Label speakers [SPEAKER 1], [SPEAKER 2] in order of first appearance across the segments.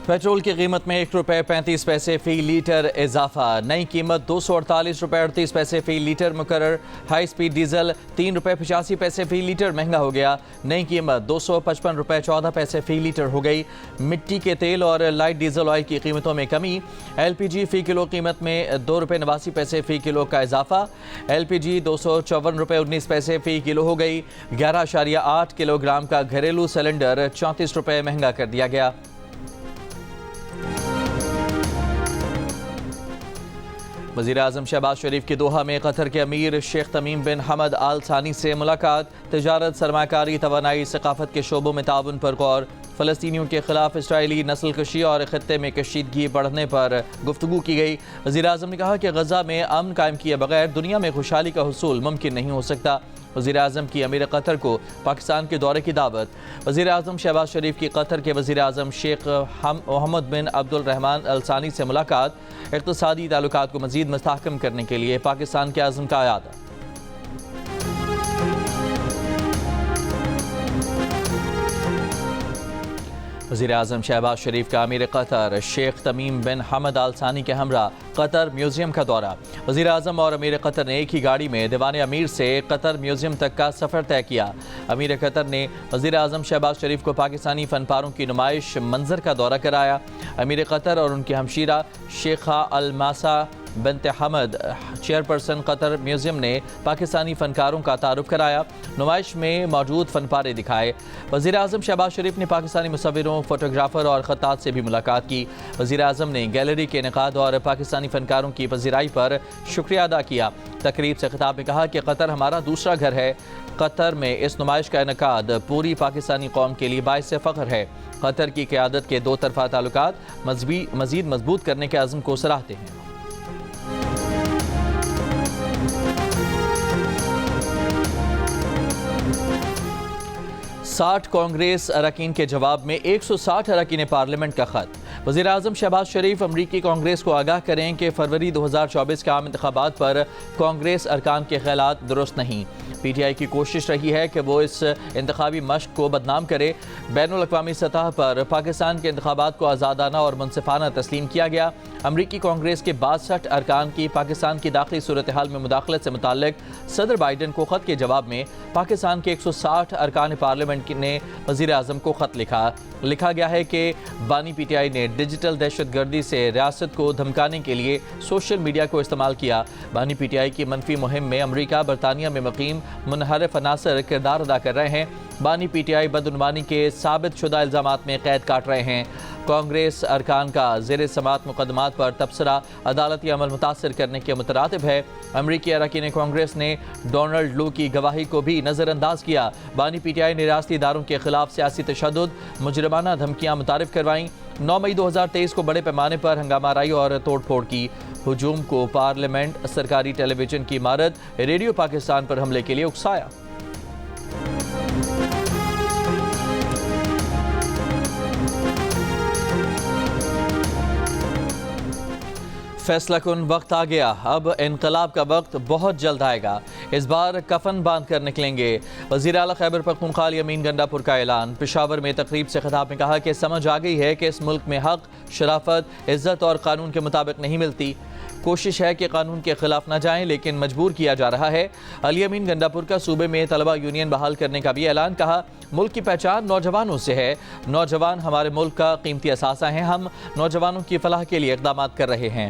[SPEAKER 1] Petrol की कीमत में ₹1.35 फ़ी लीटर इजाफा। नई कीमत ₹248.38 फ़ी लीटर मुकर्रर। हाई स्पीड डीजल ₹3.85 फ़ी लीटर महंगा हो गया। नई कीमत ₹255.14 फ़ी लीटर हो गई। मिट्टी के तेल और लाइट डीजल ऑयल की कीमतों में कमी। LPG फ़ी किलो कीमत में ₹2.89 फ़ी किलो का इजाफा। LPG ₹254.19 फ़ी किलो हो गई। 11.8 किलोग्राम का घरेलू सिलेंडर ₹34 महंगा कर दिया गया। वज़ीर-ए-आज़म शहबाज शरीफ की दोहा में कतर के अमीर शेख तमीम बिन हमद आल थानी से मुलाकात। तिजारत, सरमाकारी, तवानाई, सकाफत के शोबों में ताउन पर गौर। फ़लस्तीनियों के खिलाफ इसराइली नस्ल कशी और ख़ित्ते में कशीदगी बढ़ने पर गुफ्तगू की गई। वज़ीर-ए-आज़म ने कहा कि गज़ा में अमन कायम किए बगैर दुनिया में खुशहाली का हुसूल मुमकिन नहीं हो सकता। वज़ीर-ए-आज़म की अमीर कतर को पाकिस्तान के दौरे की दावत। वज़ीर-ए-आज़म शहबाज शरीफ की कतर के वज़ीर-ए-आज़म शेख मोहम्मद बिन अब्दुल रहमान अल सानी से मुलाकात। इक़्तिसादी ताल्लुकात को मज़ीद मुस्तहकम करने के लिए पाकिस्तान के आज़म का इरादा। वज़ीर-ए-आज़म शहबाज शरीफ का अमीर कतर शेख तमीम बिन हमद आल सानी के हमरा कतर म्यूज़ियम का दौरा। वज़ीर-ए-आज़म और अमीर कतर ने एक ही गाड़ी में दीवान अमीर से कतर म्यूज़ियम तक का सफ़र तय किया। अमीर कतर ने वज़ीर-ए-आज़म शहबाज शरीफ को पाकिस्तानी फ़नकारों की नुमाइश मंजर का दौरा कराया। अमीर कतर और उनकी हमशीरा शेखा अल मासा बिन्त हमद चेयरपर्सन कतर म्यूज़ियम ने पाकिस्तानी फ़नकारों का तारुफ कराया। नुमाइश में मौजूद फ़नपारे दिखाए। वज़ीर-ए-आज़म शहबाज शरीफ ने पाकिस्तानी मुसव्विरों, फ़ोटोग्राफ़र और ख़त्तात से भी मुलाकात की। वज़ीर-ए-आज़म ने गैलरी के इनेकाद और पाकिस्तानी फ़नकारों की पज़ीराई पर शुक्रिया अदा किया। तकरीब से खिताब में कहा कि कतर हमारा दूसरा घर है। कतर में इस नुमाइश का इनेकाद पूरी पाकिस्तानी कौम के लिए बाइस फ़ख्र है। कतर की क़यादत के दो तरफ़ा ताल्लुकात मज़ीद मजबूत करने के अज़्म को सराहते हैं। 60 कांग्रेस अरकान के जवाब में 160 अरकान पार्लियामेंट का खत। वज़ीर-ए-आज़म शहबाज शरीफ अमरीकी कांग्रेस को आगाह करें कि फरवरी 2024 के आम इंतखाबात पर कांग्रेस अरकान के ख्यालात दुरुस्त नहीं। PTI की कोशिश रही है कि वो इस इंतखाबी मश्क को बदनाम करे। बैनुल अक़वामी सतह पर पाकिस्तान के इंतखाबात को आज़ादाना और मुनसिफाना तस्लीम किया गया। अमरीकी कांग्रेस के 62 अरकान की पाकिस्तान की दाखिली सूरत हाल में मुदाखलत से मुताल्लिक सदर बाइडन को ख़त के जवाब में पाकिस्तान के 160 अरकान पार्लियामेंट ने वज़ीर-ए-आज़म को ख़त लिखा गया है कि बानी PTI ने डिजिटल दहशतगर्दी से रियासत को धमकाने के लिए सोशल मीडिया को इस्तेमाल किया। बानी PTI की मनफी मुहिम में अमरीका, बरतानिया में मुक़ीम मुनहरिफ अनासर किरदार अदा कर रहे हैं। बानी PTI बदउनवानी के साबित शुदा इल्ज़ामात में कैद काट रहे हैं। कांग्रेस अरकान का ज़ेर समात मुकदमात पर तबसरा अदालती अमल मुतासर करने के मुतरातिब है। अमरीकी अरकान कांग्रेस ने डोनाल्ड लू की गवाही को भी नज़रअंदाज किया। बानी PTI ने रियासती इदारों के खिलाफ सियासी तशद्दुद, मुजरमाना धमकियाँ मुतारिफ करवाईं। 9 मई 2023 को बड़े पैमाने पर हंगामाराई और तोड़ फोड़ की। हुजूम को पार्लियामेंट, सरकारी टेलीविजन की इमारत, रेडियो पाकिस्तान पर हमले के लिए उकसाया। फैसला कुन वक्त आ गया। अब इनकलाब का वक्त बहुत जल्द आएगा। इस बार कफन बांध कर निकलेंगे। वज़ीर आला खैबर पख्तूनख्वा अमीन गंडापुर का ऐलान। पेशावर में तकरीब से खिताब में कहा कि समझ आ गई है कि इस मुल्क में हक, शराफत, इज्जत और कानून के मुताबिक नहीं मिलती। कोशिश है कि कानून के खिलाफ न जाएं, लेकिन मजबूर किया जा रहा है। अली अमीन गंडापुर का सूबे में तलबा यूनियन बहाल करने का भी ऐलान। कहा, मुल्क की पहचान नौजवानों से है। नौजवान हमारे मुल्क का कीमती असासा हैं। हम नौजवानों की फलाह के लिए इक़दाम कर रहे हैं।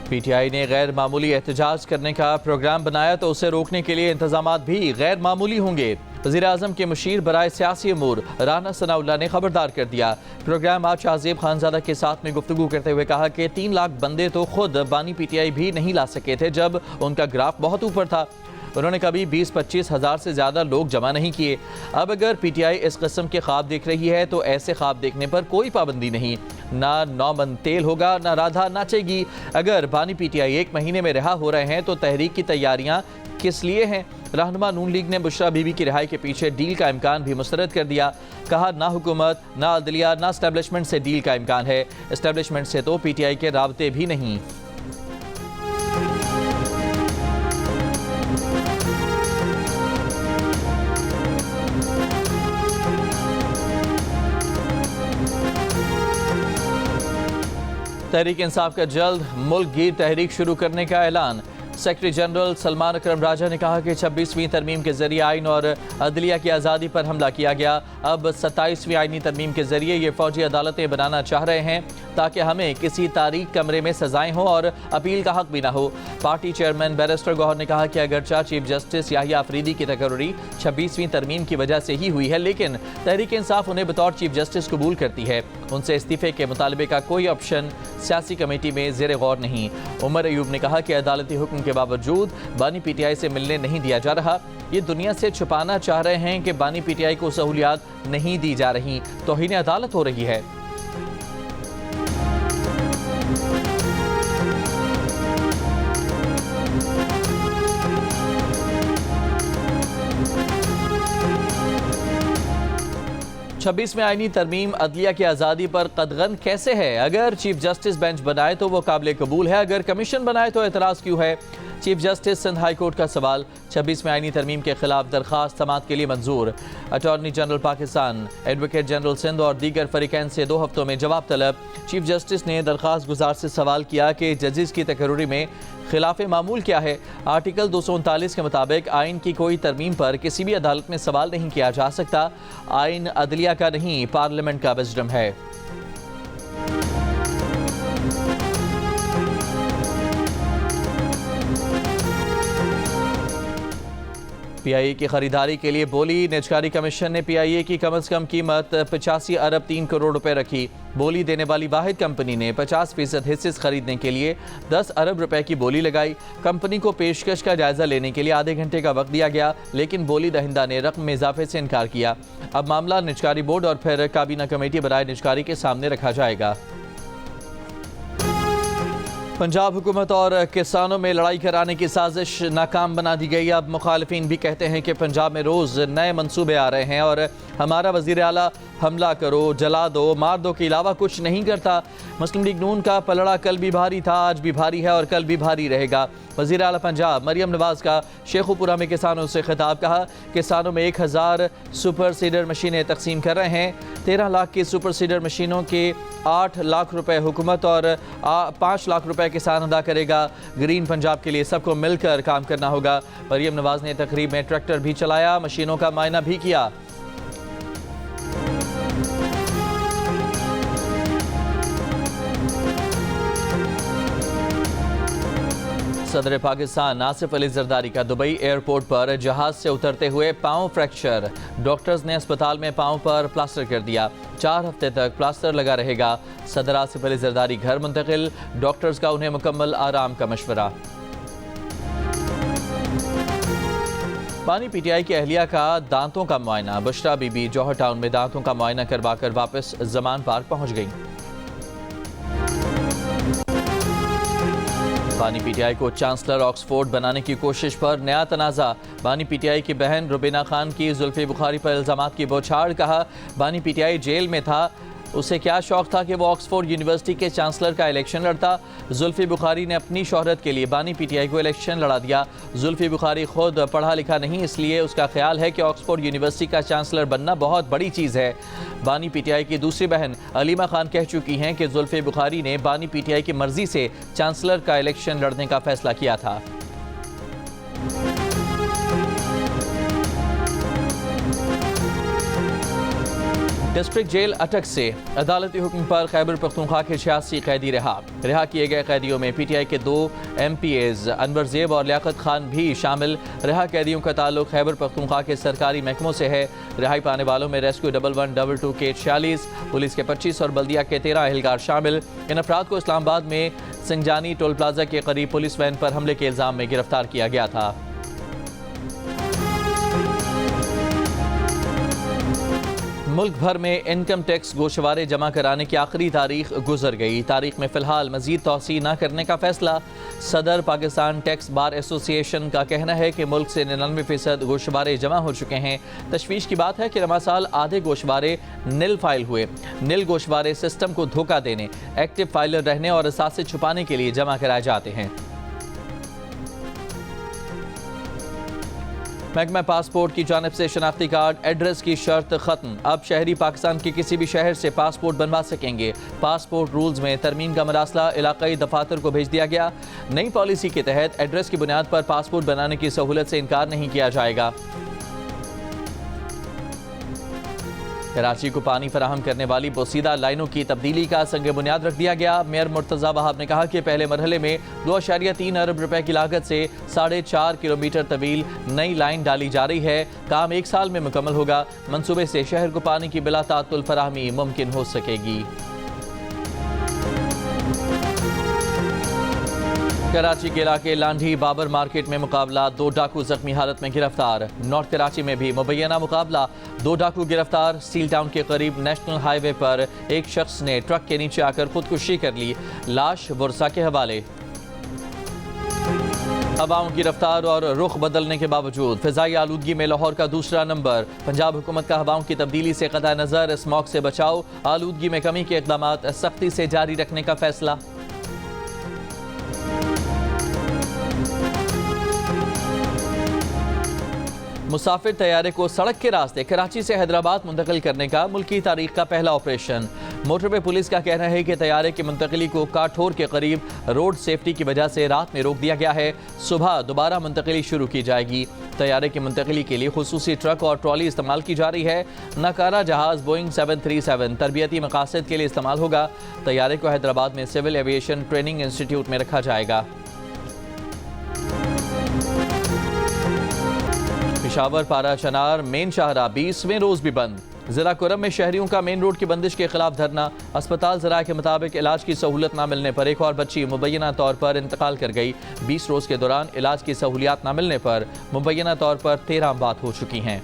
[SPEAKER 1] PTI ने गैर मामूली एहतजाज करने का प्रोग्राम बनाया तो उसे रोकने के लिए इंतजामात भी गैर मामूली होंगे। वज़ीर-ए-आज़म के मुशीर बराए सियासी अमूर राना सनाउल्लाह ने खबरदार कर दिया। प्रोग्राम आज शाहज़ेब खानज़ादा के साथ में गुफ्तगू करते हुए कहा कि 3 लाख बंदे तो खुद बानी PTI भी नहीं ला सके थे जब उनका ग्राफ बहुत ऊपर था। उन्होंने कभी 20-25 हज़ार से ज़्यादा लोग जमा नहीं किए। अब अगर PTI इस किस्म के ख्वाब देख रही है तो ऐसे ख्वाब देखने पर कोई पाबंदी नहीं। ना 9 मन तेल होगा, ना राधा नाचेगी। अगर बानी PTI 1 महीने में रिहा हो रहे हैं तो तहरीक की तैयारियां किस लिए हैं? रहनुमा नून लीग ने बुशरा बीबी की रिहाई के पीछे डील का इम्कान भी मुस्तरद कर दिया। कहा, ना हुकूमत, ना अदलिया, ना एस्टेब्लिशमेंट से डील का इम्कान है। एस्टेब्लिशमेंट से तो PTI के राबते भी नहीं। तहरीक इंसाफ का जल्द मुल्क गिर तहरीक शुरू करने का ऐलान। सेक्रेटरी जनरल सलमान अकरम राजा ने कहा कि 26वीं तरमीम के जरिए आइन और अदलिया की आज़ादी पर हमला किया गया। अब 27वीं आइनी तरमीम के जरिए ये फौजी अदालतें बनाना चाह रहे हैं ताकि हमें किसी तारीख कमरे में सजाएं हो और अपील का हक भी ना हो। पार्टी चेयरमैन बैरिस्टर गौहर ने कहा कि अगरचा चीफ जस्टिस याहिया अफरीदी की तकर्री 26वीं तरमीम की वजह से ही हुई है, लेकिन तहरीक इंसाफ उन्हें बतौर चीफ जस्टिस कबूल करती है। उनसे इस्तीफे के मुतालबे का कोई ऑप्शन सियासी कमेटी में ज़ेर गौर नहीं। उमर अयूब ने कहा कि अदालती हुक्म के बावजूद बानी पीटीआई से मिलने नहीं दिया जा रहा। ये दुनिया से छुपाना चाह रहे हैं कि बानी पीटीआई को सहूलियात नहीं दी जा रही, तौहीन अदालत हो रही है। छब्बीसवें आईनी तरमीम अदलिया की आज़ादी पर कदगन कैसे है? अगर चीफ जस्टिस बेंच बनाए तो वो काबिल कबूल है, अगर कमीशन बनाए तो एतराज़ क्यों है? Chief justice Sindh high court का सवाल। 26वें आईनी तरमीम के खिलाफ दरखास्त समाअत के लिए मंजूर। Attorney general Pakistan, advocate general Sindh और दीगर फरीकैन से 2 हफ्तों में जवाब तलब। चीफ जस्टिस ने दरखास्त गुजार से सवाल किया कि जजेस की तकर्री में खिलाफ मामूल क्या है। आर्टिकल 239 के मुताबिक आइन की कोई तरमीम पर किसी भी अदालत में सवाल नहीं किया जा सकता। आइन अदलिया का नहीं, पार्लियामेंट का विजडम है। पीआईए की खरीदारी के लिए बोली। निजकारी कमीशन ने पीआईए की कम से कम कीमत 85 अरब 3 करोड़ रुपए रखी। बोली देने वाली वाहिद कंपनी ने 50% हिस्से खरीदने के लिए 10 अरब रुपए की बोली लगाई। कंपनी को पेशकश का जायजा लेने के लिए आधे घंटे का वक्त दिया गया, लेकिन बोली दहिंदा ने रकम में इजाफे से इनकार किया। अब मामला निजकारी बोर्ड और फिर काबीना कमेटी बराए निजकारी के सामने रखा जाएगा। पंजाब हुकूमत और किसानों में लड़ाई कराने की साजिश नाकाम बना दी गई। अब मुखालिफिन भी कहते हैं कि पंजाब में रोज़ नए मंसूबे आ रहे हैं और हमारा वज़ीर आला हमला करो, जला दो, मार दो के अलावा कुछ नहीं करता। मुस्लिम लीग नून का पलड़ा कल भी भारी था, आज भी भारी है और कल भी भारी रहेगा। वज़ीर आला पंजाब मरियम नवाज़ का शेखुपुरा में किसानों से खिताब। कहा किसानों में 1000 सुपर सीडर मशीनें तकसीम कर रहे हैं। 13 लाख की सुपर सीडर मशीनों के 8 लाख रुपए हुकूमत और 5 लाख रुपए किसान अदा करेगा। ग्रीन पंजाब के लिए सबको मिलकर काम करना होगा। मरियम नवाज़ ने तकरीब में ट्रैक्टर भी चलाया, मशीनों का मायना भी किया। सदर पाकिस्तान आसिफ अली जरदारी का दुबई एयरपोर्ट पर जहाज से उतरते हुए पांव फ्रैक्चर। डॉक्टर्स ने अस्पताल में पांव पर प्लास्टर कर दिया। 4 हफ्ते तक प्लास्टर लगा रहेगा। सदर आसिफ अली जरदारी घर मुंतकिल। डॉक्टर्स का उन्हें मुकम्मल आराम का मशवरा। बानी पीटीआई की अहलिया का दांतों का मुआयना। बुशरा बीबी जौहर टाउन में दांतों का मुआयना करवाकर वापस जमान पार्क पहुंच गई। बानी पीटीआई को चांसलर ऑक्सफोर्ड बनाने की कोशिश पर नया तनाज़ा। बानी पीटीआई की बहन रुबीना खान की जुल्फी बुखारी पर इल्ज़ामात की बौछार। कहा बानी पीटीआई जेल में था, उसे क्या शौक था कि वो ऑक्सफोर्ड यूनिवर्सिटी के चांसलर का इलेक्शन लड़ता। जुल्फी बुखारी ने अपनी शोहरत के लिए बानी पीटीआई को इलेक्शन लड़ा दिया। जुल्फी बुखारी खुद पढ़ा लिखा नहीं, इसलिए उसका ख्याल है कि ऑक्सफोर्ड यूनिवर्सिटी का चांसलर बनना बहुत बड़ी चीज़ है। बानी पीटीआई की दूसरी बहन अलीमा खान कह चुकी हैं कि जुल्फी बुखारी ने बानी पीटीआई की मर्जी से चांसलर का इलेक्शन लड़ने का फैसला किया था। डिस्ट्रिक्ट जेल अटक से अदालती हुक्म पर खैबर पख्तूनख्वा के 86 कैदी रिहा किए गए कैदियों में पीटीआई के 2 MPAs अनवर ज़ेब और लियाकत खान भी शामिल। रिहा कैदियों का ताल्लुक खैबर पख्तूनख्वा के सरकारी महकमों से है। रिहाई पाने वालों में रेस्क्यू 1122 के 46, पुलिस के 25 और बल्दिया के 13 एहलकार शामिल। इन अफराद को इस्लामाबाद में सिंजानी टोल प्लाजा के करीब पुलिस वैन पर हमले के इल्ज़ाम में गिरफ्तार किया गया था। मुल्क भर में इनकम टैक्स गोशवारे जमा कराने की आखिरी तारीख गुजर गई। तारीख में फ़िलहाल मज़ीद तौसी न करने का फैसला। सदर पाकिस्तान टैक्स बार एसोसिएशन का कहना है कि मुल्क से 99% गोशवारे जमा हो चुके हैं। तशवीश की बात है कि रवा साल आधे गोशवारे नील फाइल हुए। नील गोशवारे सिस्टम को धोखा देने, एक्टिव फाइलर रहने और असासे छुपाने के लिए जमा कराए जाते हैं। महकमा पासपोर्ट की जानिब से शनाख्ती कार्ड एड्रेस की शर्त खत्म। अब शहरी पाकिस्तान के किसी भी शहर से पासपोर्ट बनवा सकेंगे। पासपोर्ट रूल्स में तरमीम का मरासला इलाकाई दफातर को भेज दिया गया। नई पॉलिसी के तहत एड्रेस की बुनियाद पर पासपोर्ट बनाने की सहूलत से इनकार नहीं किया जाएगा। कराची को पानी फराहम करने वाली बोसीदा लाइनों की तब्दीली का संग बुनियाद रख दिया गया। मेयर मुर्तजा वहाब ने कहा कि पहले मरहले में 2.3 अरब रुपए की लागत से 4.5 किलोमीटर तवील नई लाइन डाली जा रही है। काम 1 साल में मुकम्मल होगा। मंसूबे से शहर को पानी की बिला तात्तुल फराहमी मुमकिन हो सकेगी। कराची के इलाके लांढी बाबर मार्केट में मुकाबला, 2 डाकू जख्मी हालत में गिरफ्तार। नॉर्थ कराची में भी मुबैना मुकाबला, 2 डाकू गिरफ्तार। स्टील टाउन के करीब नेशनल हाईवे पर एक शख्स ने ट्रक के नीचे आकर खुदकुशी कर ली, लाश बुरसा के हवाले। हवाओं की रफ्तार और रुख बदलने के बावजूद फिजाई आलूदगी में लाहौर का दूसरा नंबर। पंजाब हुकूमत का हवाओं की तब्दीली से कतई नजर स्मॉग से बचाव, आलूदगी में कमी के इकदाम सख्ती से जारी रखने का फैसला। मुसाफिर तैयारे को सड़क के रास्ते कराची से हैदराबाद मुंतकिल करने का मुल्की तारीख का पहला ऑपरेशन। मोटरवे पुलिस का कहना है कि तैयारे की मुंतकिली को काठोर के करीब रोड सेफ्टी की वजह से रात में रोक दिया गया है। सुबह दोबारा मुंतकिली शुरू की जाएगी। तैयारे की मुंतकिली के लिए खुसूसी ट्रक और ट्रॉली इस्तेमाल की जा रही है। नकारा जहाज बोइंग 737 तरबियती मकासद के लिए इस्तेमाल होगा। तैयारे को हैदराबाद में सिविल एविएशन ट्रेनिंग इंस्टीट्यूट में रखा जाएगा। पेशावर पारा चनार मेन शाहरा 20वें रोज भी बंद। जिला कुरम में शहरियों का मेन रोड की बंदिश के खिलाफ धरना। अस्पताल जराये के मुताबिक इलाज की सहूलत न मिलने पर एक और बच्ची मुबैना तौर पर इंतकाल कर गई। 20 रोज के दौरान इलाज की सहूलियात न मिलने पर मुबैना तौर पर 13 बात हो चुकी हैं।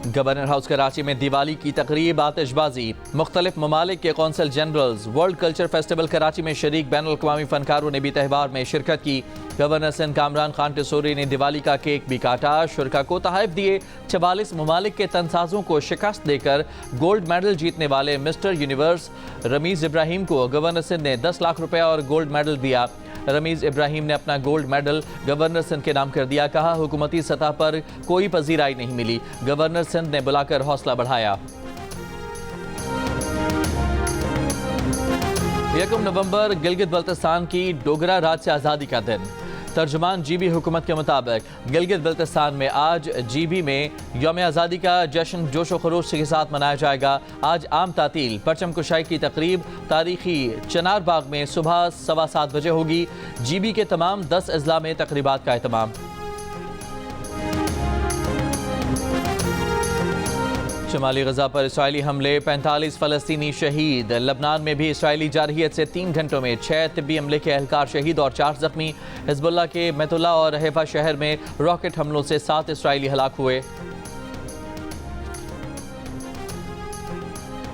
[SPEAKER 1] गवर्नर हाउस कराची में दिवाली की तकरीब, आतिशबाजी। मुख्तलिफ ममालिक के consul generals, world culture festival Karachi में शरीक बैनुल अक़वामी फनकारों ने भी त्यौहार में शिरकत की। गवर्नर सिंध कामरान खान टिसोरी ने दिवाली का केक भी काटा, शुरका को तोहफ़े दिए। 44 ममालिक के तनसाजों को शिकस्त देकर गोल्ड मेडल जीतने वाले मिस्टर यूनिवर्स रमीज़ इब्राहिम को गवर्नर सिंध ने 10 लाख रुपए और गोल्ड मेडल दिया। रमीज़ इब्राहिम ने अपना गोल्ड मेडल गवर्नर सिंध के नाम कर दिया। कहा, हुकूमती सतह पर कोई पजीराई नहीं मिली। गवर्नर सिंध ने बुलाकर हौसला बढ़ाया। 1 नवंबर गिलगित बल्तिस्तान की डोगरा राज से आज़ादी का दिन। तर्जुमान जीबी हुकूमत के मुताबिक गिलगित बल्तिस्तान में आज जीबी में यौम आज़ादी का जश्न जोशो खरोश के साथ मनाया जाएगा। आज आम तातील परचम कुशाई की तकरीब तारीखी चनार बाग में सुबह 7:15 बजे होगी। जीबी के तमाम 10 अजला में तकरीबात का एहतमाम। शमाली गजा पर इसराइली हमले, 45 फ़लस्तीनी शहीद। लबनान में भी इसराइली जारहियत से 3 घंटों में 6 तिब्बी अमले के एहलकार शहीद और 4 जख्मी। हिजबुल्लाह के मैतुल्ला और हैफा शहर में रॉकेट हमलों से 7 इसराइली हलाक हुए।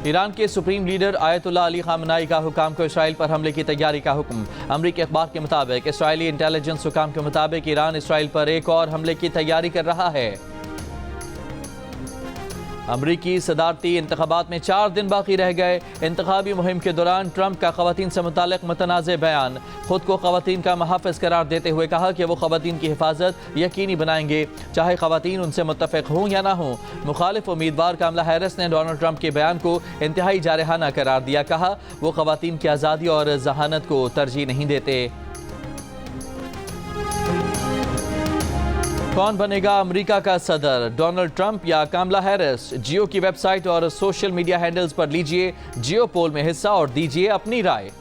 [SPEAKER 1] ईरान के सुप्रीम लीडर आयतुल्लाह अली खामनाई का हुकाम को इसराइल पर हमले की तैयारी का हुक्म। अमरीकी अखबार के मुताबिक इसराइली इंटेलिजेंस हुकाम के मुताबिक ईरान इसराइल पर एक और हमले की तैयारी कर रहा है। अमरीकी सदारती इंतखाबात में 4 दिन बाकी रह गए। इंतखाबी मुहिम के दौरान ट्रंप का खवातीन से मुताल्लिक मुतनाज़ बयान। खुद को खवातीन का मुहाफ़िज करार देते हुए कहा कि वो खवातीन की हिफाजत यकीनी बनाएंगे, चाहे खवातीन उनसे मुत्तफ़िक हों या ना हों। मुखालिफ उम्मीदवार कमला हैरिस ने डोनाल्ड ट्रंप के बयान को इंतहाई जारहाना करार दिया। कहा, वो खवातीन की आज़ादी और जहानत को तरजीह नहीं देते। कौन बनेगा अमेरिका का सदर, डोनाल्ड ट्रंप या कमला हैरिस? जियो की वेबसाइट और सोशल मीडिया हैंडल्स पर लीजिए जियो पोल में हिस्सा और दीजिए अपनी राय।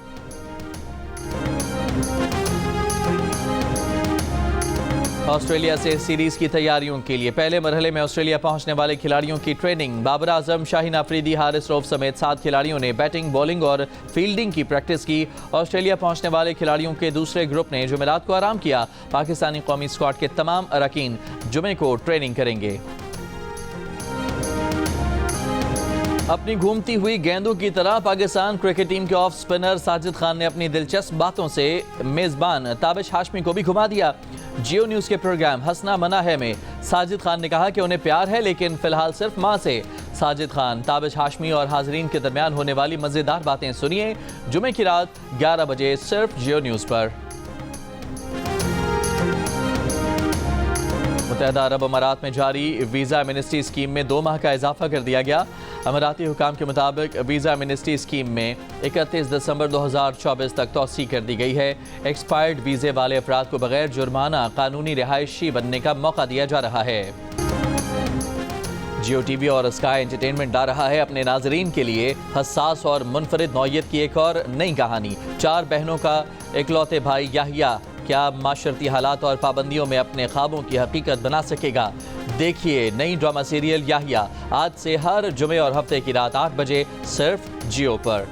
[SPEAKER 1] ऑस्ट्रेलिया से सीरीज की तैयारियों के लिए पहले मरहले में ऑस्ट्रेलिया पहुंचने वाले खिलाड़ियों की ट्रेनिंग। बाबर आजम, शाहीन अफरीदी, हारिस रऊफ समेत 7 खिलाड़ियों ने बैटिंग, बॉलिंग और फील्डिंग की प्रैक्टिस की। ऑस्ट्रेलिया पहुंचने वाले खिलाड़ियों के दूसरे ग्रुप ने जुमेरात को आराम किया। पाकिस्तानी कौमी स्क्वाड के तमाम अरकान जुमे को ट्रेनिंग करेंगे। अपनी घूमती हुई गेंदों की तरह पाकिस्तान क्रिकेट टीम के ऑफ स्पिनर साजिद खान ने अपनी दिलचस्प बातों से मेजबान ताबिश हाशमी को भी घुमा दिया। जियो न्यूज़ के प्रोग्राम हंसना मना है में साजिद खान ने कहा कि उन्हें प्यार है लेकिन फिलहाल सिर्फ मां से। साजिद खान, ताबिश हाशमी और हाजरीन के दरमियान होने वाली मजेदार बातें सुनिए जुमे की रात 11 बजे सिर्फ जियो न्यूज़ पर। मुत्तहदा अरब अमारात में जारी वीज़ा एमनेस्टी स्कीम में 2 माह का इजाफा कर दिया गया। अमाराती हुकाम के मुताबिक वीज़ा एमनेस्टी स्कीम में 31 दिसंबर 2024 तक तौसी कर दी गई है। एक्सपायर्ड वीज़े वाले अफराद को बगैर जुर्माना कानूनी रिहायशी बनने का मौका दिया जा रहा है। जियो टीवी और स्काई एंटरटेनमेंट ला रहा है अपने नाजरीन के लिए हसास और मुनफरिद नौयत की एक और नई कहानी। 4 बहनों का इकलौते भाई याहिया क्या माशरती हालात और पाबंदियों में अपने ख्वाबों की हकीकत बना सकेगा? देखिए नई ड्रामा सीरियल याहिया आज से हर जुमे और हफ्ते की रात 8 बजे सिर्फ जियो पर।